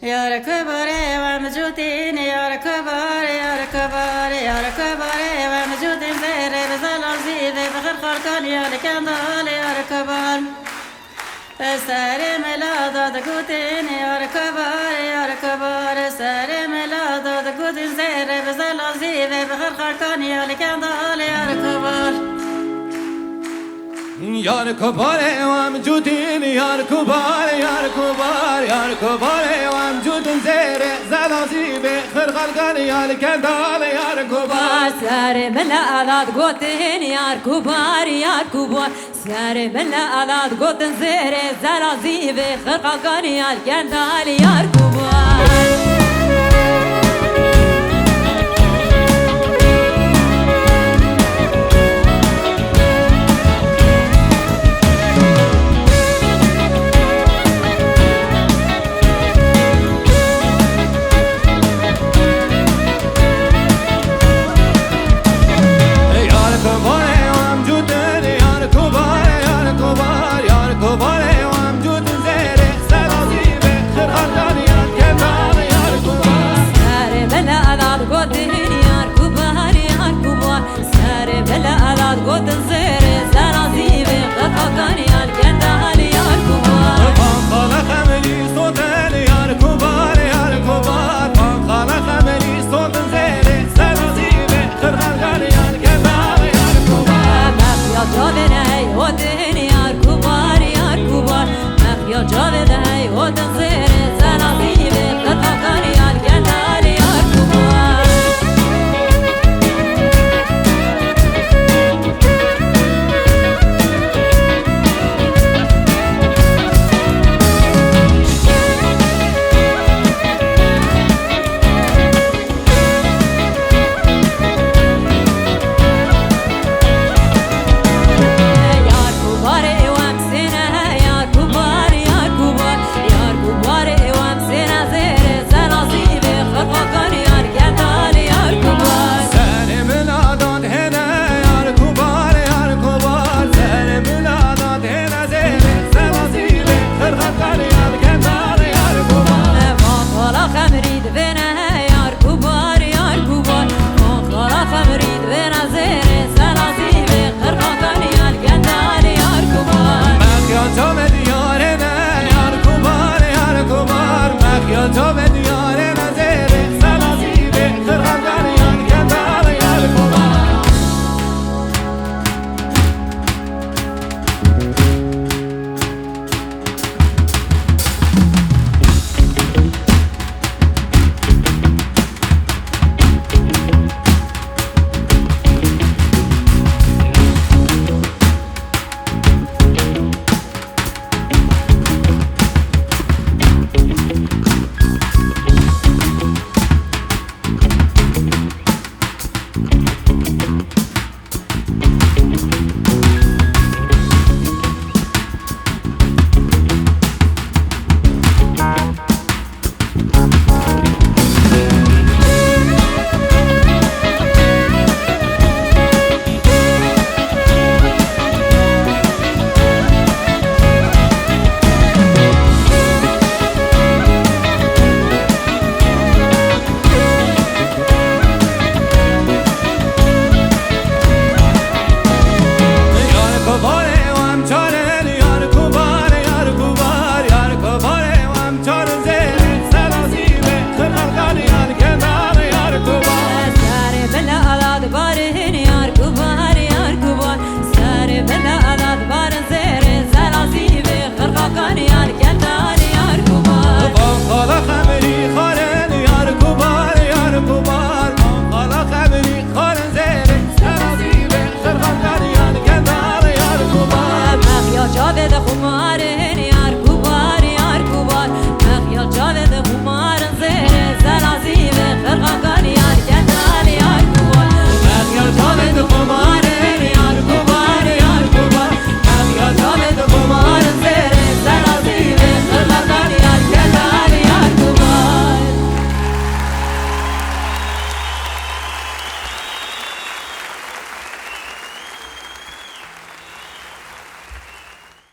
يا كبر ومجودين يا كبر يا كبر يا كبر ومجودين زير بزل عزيز بخير خرطان يا كندال يا كبر ساري ميلاد دقوتين يا كبر يا كبر ساري ميلاد دقوتين زير بزل عزيز بخير خرطان يا كندال يا كبر یار کباره و موجودین یار کبار یار کبار یار کباره و موجودین زیر زلازی به خرقلقان یار کندال یار کبار سر بلا آلات گوتن یار کبار یار کبار سر بلا آلات گوتن زیر زلازی به خرقلقان یار کندال یار کبار